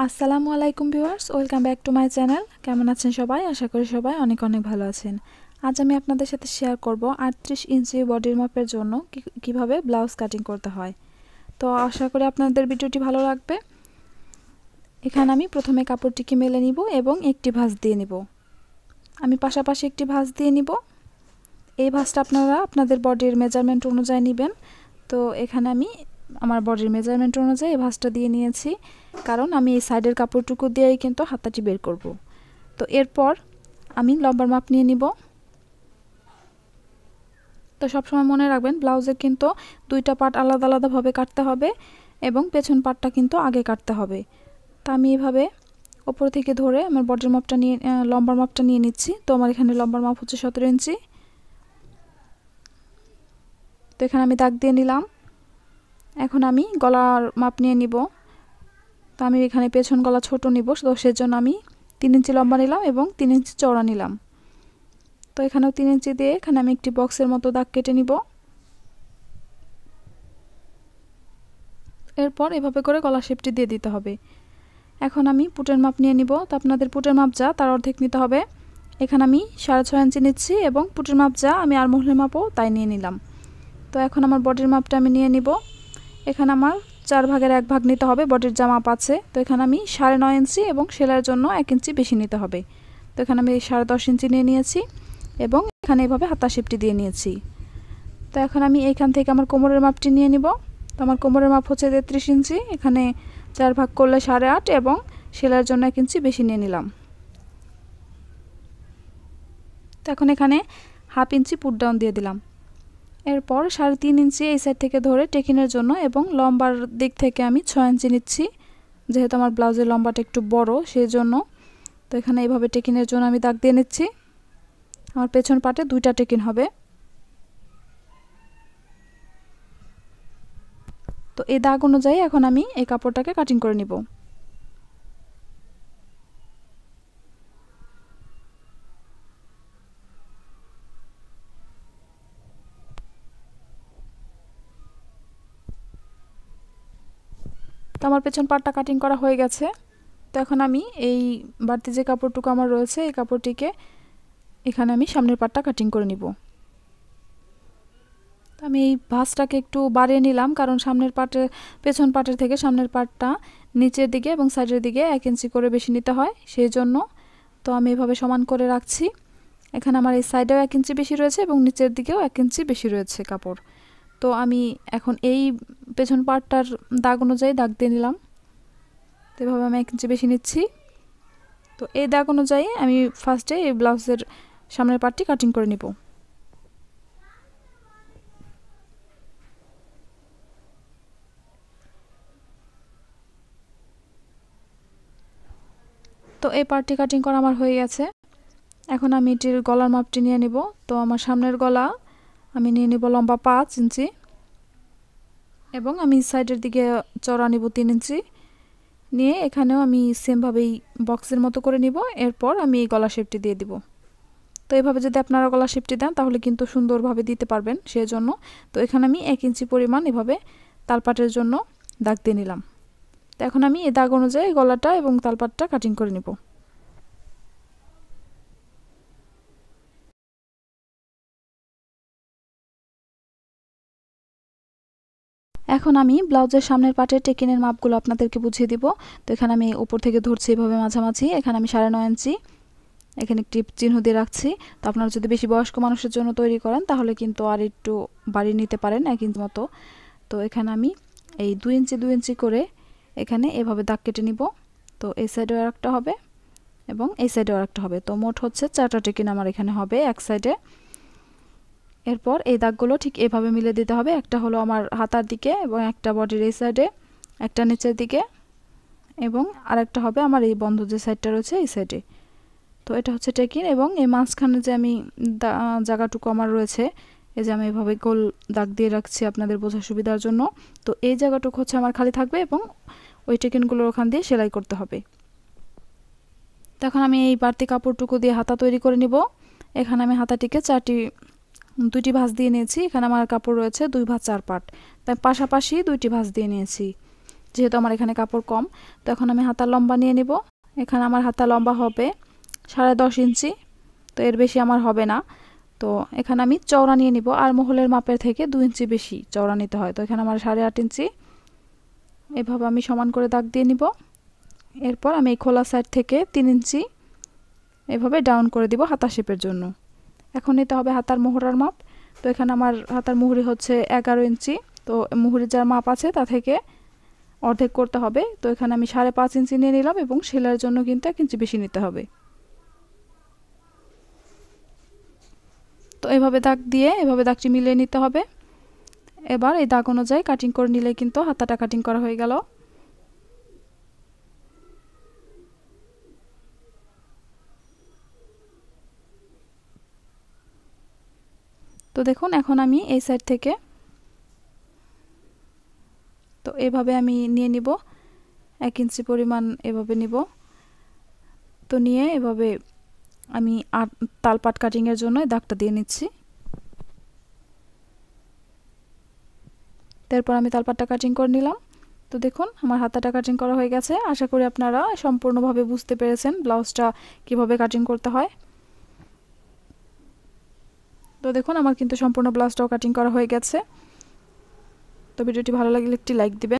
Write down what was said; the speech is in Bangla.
আসসালামু আলাইকুম viewers, welcome back to my channel. কেমন আছেন সবাই? আশা করি সবাই অনেক অনেক ভালো আছেন। আজ আমি আপনাদের সাথে শেয়ার করব 38 ইঞ্চি বডির মাপের জন্য কিভাবে ব্লাউজ কাটিং করতে হয়। তো আশা করি আপনাদের ভিডিওটি ভালো লাগবে। এখানে আমি প্রথমে কাপড়টিকে মেলে নিব এবং একটি ভাঁজ দিয়ে নিব। আমি পাশাপাশি একটি ভাঁজ দিয়ে নিব। এই ভাঁজটা আপনারা আপনাদের বডির মেজারমেন্ট অনুযায়ী নেবেন। তো এখানে আমি আমার বডির মেজারমেন্ট অনুযায়ী এই ভাঁজটা দিয়ে নিয়েছি, কারণ আমি এই সাইডের কাপড়টুকু দিয়েই কিন্তু হাতাটি বের করব। তো এরপর আমি লম্বার মাপ নিয়ে নিব। তো সবসময় মনে রাখবেন, ব্লাউজের কিন্তু দুইটা পার্ট আলাদা আলাদাভাবে কাটতে হবে এবং পেছন পার্টটা কিন্তু আগে কাটতে হবে। তো আমি এইভাবে ওপর থেকে ধরে আমার বডির মাপটা নিয়ে লম্বার মাপটা নিয়ে নিচ্ছি। তো আমার এখানে লম্বার মাপ হচ্ছে 17 ইঞ্চি। তো এখানে আমি দাগ দিয়ে নিলাম। এখন আমি গলার মাপ নিয়ে নিব। তো আমি এখানে পেছন গলা ছোট নিব, তো সেজন্য আমি 3 ইঞ্চি লম্বা নিলাম এবং 3 ইঞ্চি চওড়া নিলাম। তো এখানেও 3 ইঞ্চি দিয়ে এখানে আমি একটি বক্সের মতো দাগ কেটে নিব। এরপর এভাবে করে গলা শেপটি দিয়ে দিতে হবে। এখন আমি পুটের মাপ নিয়ে নিব। তো আপনাদের পুটের মাপ যা তার অর্ধেক নিতে হবে। এখানে আমি 6.5 ইঞ্চি নিচ্ছি এবং পুটের মাপ যা আমি আর্মহোলের মাপও তাই নিয়ে নিলাম। তো এখন আমার বডির মাপটা আমি নিয়ে নিব। এখানে আমার 4 ভাগের 1 ভাগ নিতে হবে, বডির যা মাপ আছে। তো এখানে আমি 9.5 ইঞ্চি এবং সেলাইয়ের জন্য 1 ইঞ্চি বেশি নিতে হবে। তো এখানে আমি 10.5 ইঞ্চি নিয়ে নিয়েছি এবং এখানে এভাবে হাতা শেপটি দিয়ে নিয়েছি। তো এখন আমি এইখান থেকে আমার কোমরের মাপটি নিয়ে নিব। তো আমার কোমরের মাপ হচ্ছে 33 ইঞ্চি। এখানে 4 ভাগ করলে 8.5 এবং সেলাইয়ের জন্য 1 ইঞ্চি বেশি নিয়ে নিলাম। তো এখন এখানে হাফ ইঞ্চি পুট ডাউন দিয়ে দিলাম। এরপর 3.5 ইঞ্চি এই সাইড থেকে ধরে টেকিনের জন্য এবং লম্বার দিক থেকে আমি 6 ইঞ্চি নিচ্ছি, যেহেতু আমার ব্লাউজের লম্বাটা একটু বড় সেই জন্য। তো এখানে এইভাবে টেকিনের জন্য আমি দাগ দিয়ে নিচ্ছি। আমার পেছন পাটে 2টা টেকিন হবে। তো এই দাগ অনুযায়ী এখন আমি এই কাপড়টাকে কাটিং করে নিব। তো আমার পেছন পাটটা কাটিং করা হয়ে গেছে। তো এখন আমি এই বাড়তি যে কাপড়টুকু আমার রয়েছে এই কাপড়টিকে এখানে আমি সামনের পাটটা কাটিং করে নিব। তো আমি এই ভাঁজটাকে একটু বাড়িয়ে নিলাম, কারণ সামনের পাটের পেছন পাটের থেকে সামনের পাটটা নিচের দিকে এবং সাইডের দিকে 1 ইঞ্চি করে বেশি নিতে হয় সেই জন্য। তো আমি এভাবে সমান করে রাখছি। এখানে আমার এই সাইডেও 1 ইঞ্চি বেশি রয়েছে এবং নিচের দিকেও 1 ইঞ্চি বেশি রয়েছে কাপড়। তো আমি এখন এই পেছন পাটটার দাগ অনুযায়ী দাগ দিয়ে নিলাম। তো এভাবে আমি 1 ইঞ্চি বেশি নিচ্ছি। তো এই দাগ অনুযায়ী আমি ফার্স্টে এই ব্লাউজের সামনের পাটটি কাটিং করে নিব। তো এই পার্টটি কাটিং করা আমার হয়ে গেছে। এখন আমি এটির গলার মাপটি নিয়ে নিব। তো আমার সামনের গলা আমি নিয়ে নিব লম্বা 5 ইঞ্চি এবং আমি সাইডের দিকে চওড়া নিব 3 ইঞ্চি নিয়ে এখানেও আমি সেমভাবেই বক্সের মতো করে নিব। এরপর আমি এই গলা শেপটি দিয়ে দিব। তো এইভাবে যদি আপনারা গলা শেপটি দেন তাহলে কিন্তু সুন্দরভাবে দিতে পারবেন সেই জন্য। তো এখানে আমি 1 ইঞ্চি পরিমাণ এভাবে তালপাটের জন্য দাগ দিয়ে নিলাম। তো এখন আমি এই দাগ অনুযায়ী গলাটা এবং তালপাটটা কাটিং করে নিব। এখন আমি ব্লাউজের সামনের পাটের টেকিনের মাপগুলো আপনাদেরকে বুঝিয়ে দিব। তো এখানে আমি উপর থেকে ধরছি এভাবে মাঝামাঝি। এখানে আমি 9.5 ইঞ্চি এখানে একটি চিহ্ন দিয়ে রাখছি। তো আপনারা যদি বেশি বয়স্ক মানুষের জন্য তৈরি করেন তাহলে কিন্তু আর একটু বাড়িয়ে নিতে পারেন 1 ইঞ্চি মতো। তো এখানে আমি এই 2 ইঞ্চি করে এখানে এভাবে দাগ কেটে নিব। তো এই সাইডেও আরেকটা হবে এবং এই সাইডেও আরেকটা হবে। তো মোট হচ্ছে 4টা টেকিন আমার এখানে হবে এক সাইডে। এরপর এই দাগগুলো ঠিক এভাবে মিলে দিতে হবে। একটা হলো আমার হাতার দিকে এবং একটা বডির এই সাইডে, একটা নিচের দিকে এবং আরেকটা হবে আমার এই বন্ধ যে সাইডটা রয়েছে এই সাইডে। তো এটা হচ্ছে টেকিন এবং এই মাঝখানে যে আমি জায়গাটুকু আমার রয়েছে এই যে আমি এভাবে গোল দাগ দিয়ে রাখছি আপনাদের বোঝার সুবিধার জন্য। তো এই জায়গাটুকু হচ্ছে আমার খালি থাকবে এবং ওই টেকিনগুলোর ওখান দিয়ে সেলাই করতে হবে। তখন আমি এই বাড়তি কাপড়টুকু দিয়ে হাতা তৈরি করে নিব। এখানে আমি হাতাটিকে 2টি ভাঁজ দিয়ে নিয়েছি। এখানে আমার কাপড় রয়েছে 2 ভাঁজ 4 পাট, তাই পাশাপাশি 2টি ভাঁজ দিয়ে নিয়েছি। যেহেতু আমার এখানে কাপড় কম। তো এখন আমি হাতার লম্বা নিয়ে নিব। এখানে আমার হাতা লম্বা হবে 10.5 ইঞ্চি, তো এর বেশি আমার হবে না। তো এখানে আমি চওড়া নিয়ে নিব, আর মহলের মাপের থেকে 2 ইঞ্চি বেশি চওড়া নিতে হয়। তো এখানে আমার 8.5 ইঞ্চি। এভাবে আমি সমান করে দাগ দিয়ে নিব। এরপর আমি এই খোলা সাইড থেকে 3 ইঞ্চি এভাবে ডাউন করে দিব হাতা শেপের জন্য। এখন নিতে হবে হাতার মোহরার মাপ। তো এখানে আমার হাতার মুহুরি হচ্ছে 11 ইঞ্চি। তো মুহুরির যার মাপ আছে তা থেকে অর্ধেক করতে হবে। তো এখানে আমি 5.5 ইঞ্চি নিয়ে নিলাম, এবং সেলাইয়ের জন্য কিন্তু 1 ইঞ্চি বেশি নিতে হবে। তো এভাবে দাগ দিয়ে এভাবে দাগটি মিলিয়ে নিতে হবে। এবার এই দাগ অনুযায়ী কাটিং করে নিলে কিন্তু হাতাটা কাটিং করা হয়ে গেল। তো দেখুন এখন আমি এই সাইড থেকে তো এভাবে আমি নিয়ে নিব 1 ইঞ্চি পরিমাণ, এভাবে নিব। তো নিয়ে এভাবে আমি তালপাট কাটিং এর জন্য দাগটা দিয়ে নিচ্ছি। তারপর আমি তালপাটটা কাটিং করে নিলাম। তো দেখুন আমার হাতাটা কাটিং করা হয়ে গেছে। আশা করি আপনারা সম্পূর্ণভাবে বুঝতে পেরেছেন ব্লাউজটা কিভাবে কাটিং করতে হয়। তো দেখুন আমার কিন্তু সম্পূর্ণ ব্লাউজটাও কাটিং করা হয়ে গেছে। তো ভিডিওটি ভালো লাগলে একটি লাইক দিবেন।